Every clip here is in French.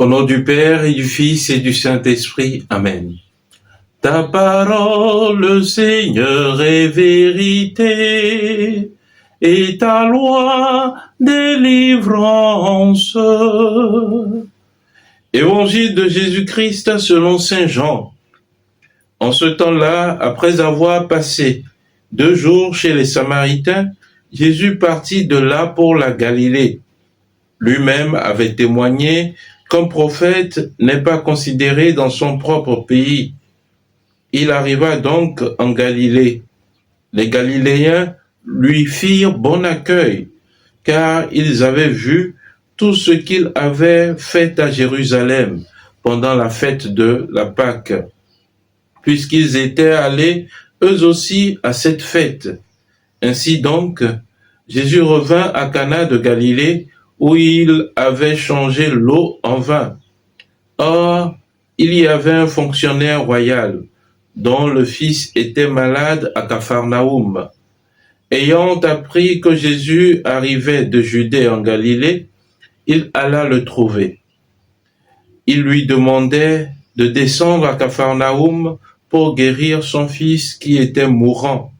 Au nom du Père et du Fils et du Saint-Esprit. Amen. Ta parole, Seigneur, est vérité, et ta loi, délivrance. Évangile de Jésus-Christ selon saint Jean. En ce temps-là, après avoir passé 2 jours chez les Samaritains, Jésus partit de là pour la Galilée. Lui-même avait témoigné qu'un prophète n'est pas considéré dans son propre pays. Il arriva donc en Galilée. Les Galiléens lui firent bon accueil, car ils avaient vu tout ce qu'il avait fait à Jérusalem pendant la fête de la Pâque, puisqu'ils étaient allés eux aussi à cette fête. Ainsi donc, Jésus revint à Cana de Galilée, où il avait changé l'eau en vin. Or, il y avait un fonctionnaire royal, dont le fils était malade à Capharnaüm. Ayant appris que Jésus arrivait de Judée en Galilée, il alla le trouver. Il lui demandait de descendre à Capharnaüm pour guérir son fils qui était mourant.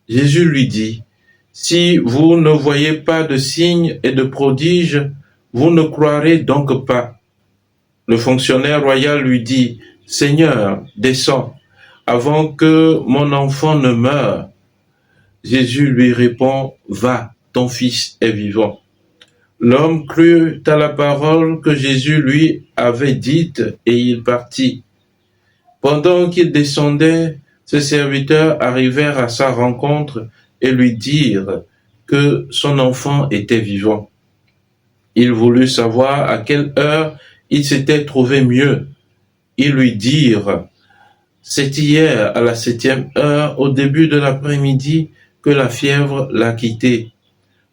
Jésus lui dit, « Si vous ne voyez pas de signes et de prodiges, vous ne croirez donc pas. » Le fonctionnaire royal lui dit, « Seigneur, descends, avant que mon enfant ne meure. » Jésus lui répond, « Va, ton fils est vivant. » L'homme crut à la parole que Jésus lui avait dite et il partit. Pendant qu'il descendait, ses serviteurs arrivèrent à sa rencontre et lui dirent que son enfant était vivant. Il voulut savoir à quelle heure il s'était trouvé mieux. Ils lui dirent, « C'est hier à la 7e heure, au début de l'après-midi, que la fièvre l'a quitté. »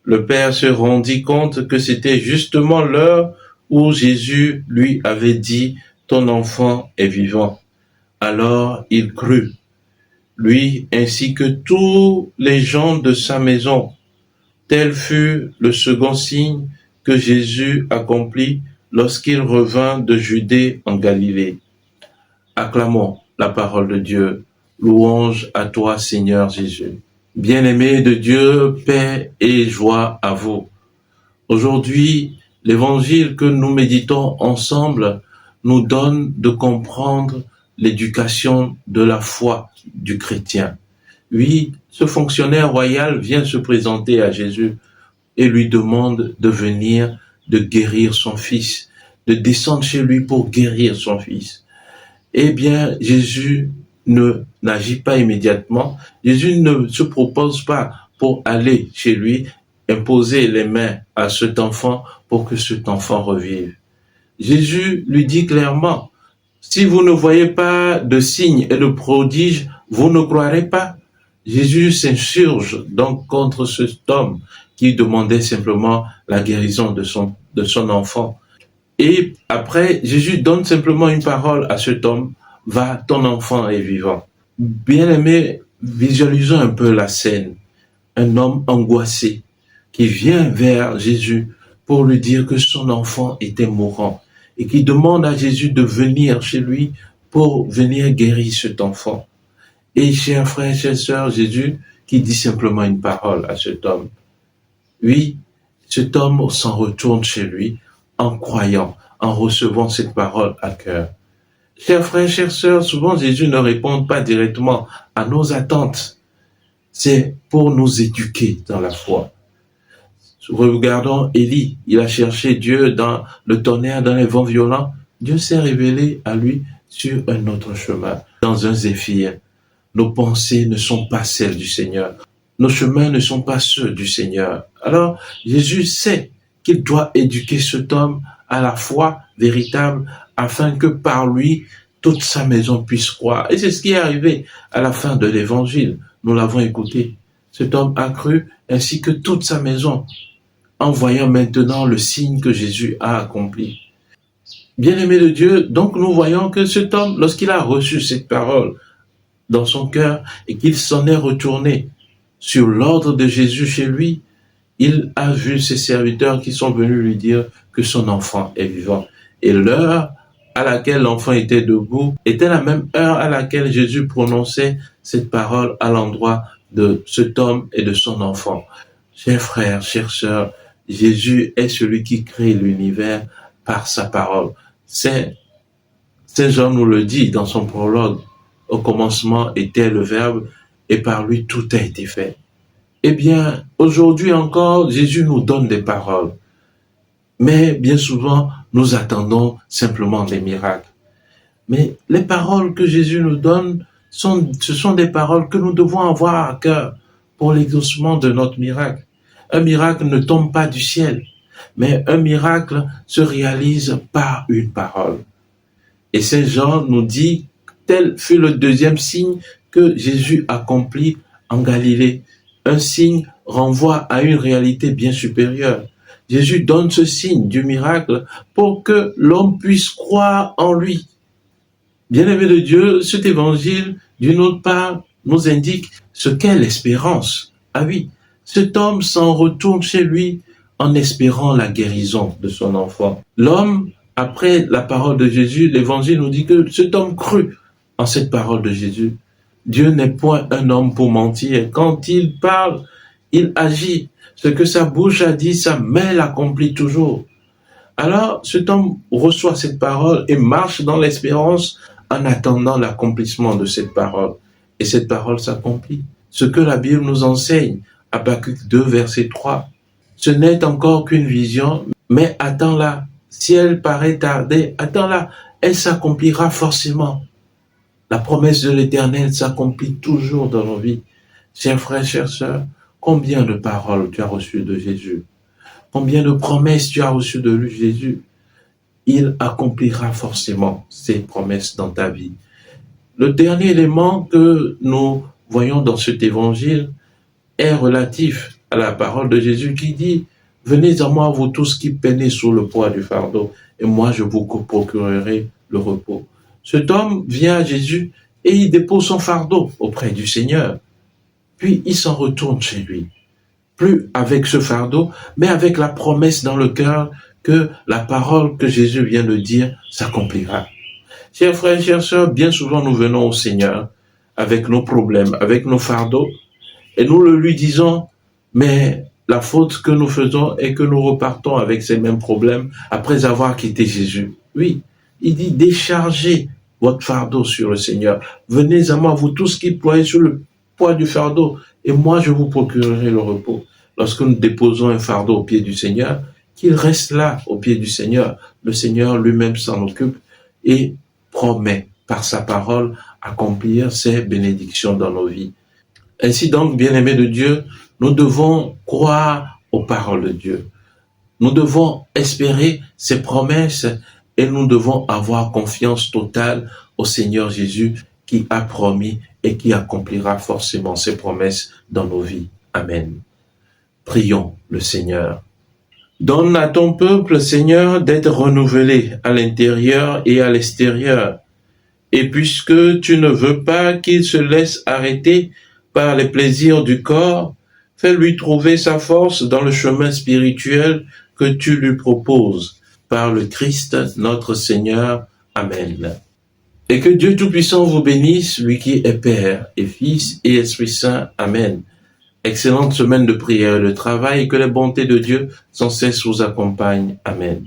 Le père se rendit compte que c'était justement l'heure où Jésus lui avait dit, « Ton enfant est vivant. » Alors il crut, lui ainsi que tous les gens de sa maison. Tel fut le second signe que Jésus accomplit lorsqu'il revint de Judée en Galilée. Acclamons la parole de Dieu. Louange à toi, Seigneur Jésus. Bien-aimés de Dieu, paix et joie à vous. Aujourd'hui, l'évangile que nous méditons ensemble nous donne de comprendre l'éducation de la foi du chrétien. Oui, ce fonctionnaire royal vient se présenter à Jésus et lui demande de venir, de guérir son fils, de descendre chez lui pour guérir son fils. Eh bien, Jésus n'agit pas immédiatement. Jésus ne se propose pas pour aller chez lui, imposer les mains à cet enfant pour que cet enfant revive. Jésus lui dit clairement, si vous ne voyez pas de signes et de prodiges, vous ne croirez pas. Jésus s'insurge donc contre cet homme qui demandait simplement la guérison de son enfant. Et après, Jésus donne simplement une parole à cet homme, « Va, ton enfant est vivant. » Bien-aimés, visualisons un peu la scène. Un homme angoissé qui vient vers Jésus pour lui dire que son enfant était mourant et qui demande à Jésus de venir chez lui pour venir guérir cet enfant. Et chers frères, chères sœurs, Jésus qui dit simplement une parole à cet homme. Oui, cet homme s'en retourne chez lui en croyant, en recevant cette parole à cœur. Chers frères, chères sœurs, souvent Jésus ne répond pas directement à nos attentes. C'est pour nous éduquer dans la foi. Regardons Élie, il a cherché Dieu dans le tonnerre, dans les vents violents. Dieu s'est révélé à lui sur un autre chemin, dans un zéphyr. Nos pensées ne sont pas celles du Seigneur. Nos chemins ne sont pas ceux du Seigneur. Alors, Jésus sait qu'il doit éduquer cet homme à la foi véritable afin que par lui, toute sa maison puisse croire. Et c'est ce qui est arrivé à la fin de l'évangile. Nous l'avons écouté. Cet homme a cru ainsi que toute sa maison, en voyant maintenant le signe que Jésus a accompli. Bien-aimé de Dieu, donc nous voyons que cet homme, lorsqu'il a reçu cette parole dans son cœur et qu'il s'en est retourné sur l'ordre de Jésus chez lui, il a vu ses serviteurs qui sont venus lui dire que son enfant est vivant. Et l'heure à laquelle l'enfant était debout était la même heure à laquelle Jésus prononçait cette parole à l'endroit de cet homme et de son enfant. Chers frères, chères sœurs, Jésus est celui qui crée l'univers par sa parole. Saint Jean nous le dit dans son prologue. Au commencement était le Verbe et par lui tout a été fait. Eh bien, aujourd'hui encore, Jésus nous donne des paroles. Mais bien souvent, nous attendons simplement des miracles. Mais les paroles que Jésus nous donne, ce sont des paroles que nous devons avoir à cœur pour l'exaucement de notre miracle. Un miracle ne tombe pas du ciel, mais un miracle se réalise par une parole. Et Saint Jean nous dit, tel fut le deuxième signe que Jésus accomplit en Galilée. Un signe renvoie à une réalité bien supérieure. Jésus donne ce signe du miracle pour que l'homme puisse croire en lui. Bien-aimé de Dieu, cet évangile, d'une autre part, nous indique ce qu'est l'espérance. Ah oui, cet homme s'en retourne chez lui en espérant la guérison de son enfant. L'homme, après la parole de Jésus, l'évangile nous dit que cet homme crut en cette parole de Jésus. Dieu n'est point un homme pour mentir. Quand il parle, il agit. Ce que sa bouche a dit, sa main l'accomplit toujours. Alors, cet homme reçoit cette parole et marche dans l'espérance en attendant l'accomplissement de cette parole. Et cette parole s'accomplit. Ce que la Bible nous enseigne, Habakkuk 2, verset 3, ce n'est encore qu'une vision, mais attends-la. Si elle paraît tarder, attends-la. Elle s'accomplira forcément. La promesse de l'Éternel s'accomplit toujours dans nos vies. Chers frères, chères sœurs, combien de paroles tu as reçues de Jésus? Combien de promesses tu as reçues de lui, Jésus? Il accomplira forcément ses promesses dans ta vie. Le dernier élément que nous voyons dans cet évangile est relatif à la parole de Jésus qui dit « Venez à moi, vous tous qui peinez sous le poids du fardeau, et moi je vous procurerai le repos. » Cet homme vient à Jésus et il dépose son fardeau auprès du Seigneur. Puis il s'en retourne chez lui. Plus avec ce fardeau, mais avec la promesse dans le cœur que la parole que Jésus vient de dire s'accomplira. Chers frères et chères sœurs, bien souvent nous venons au Seigneur avec nos problèmes, avec nos fardeaux, et nous le lui disons, mais la faute que nous faisons est que nous repartons avec ces mêmes problèmes après avoir quitté Jésus. Oui, il dit déchargez votre fardeau sur le Seigneur. Venez à moi, vous tous qui ployez sur le poids du fardeau, et moi je vous procurerai le repos. Lorsque nous déposons un fardeau au pied du Seigneur, qu'il reste là au pied du Seigneur. Le Seigneur lui-même s'en occupe et promet par sa parole accomplir ses bénédictions dans nos vies. Ainsi donc, bien-aimés de Dieu, nous devons croire aux paroles de Dieu. Nous devons espérer ses promesses et nous devons avoir confiance totale au Seigneur Jésus qui a promis et qui accomplira forcément ses promesses dans nos vies. Amen. Prions le Seigneur. Donne à ton peuple, Seigneur, d'être renouvelé à l'intérieur et à l'extérieur. Et puisque tu ne veux pas qu'il se laisse arrêter par les plaisirs du corps, fais-lui trouver sa force dans le chemin spirituel que tu lui proposes, par le Christ notre Seigneur. Amen. Et que Dieu Tout-Puissant vous bénisse, lui qui est Père et Fils et Esprit Saint. Amen. Excellente semaine de prière et de travail, et que les bontés de Dieu sans cesse vous accompagnent. Amen.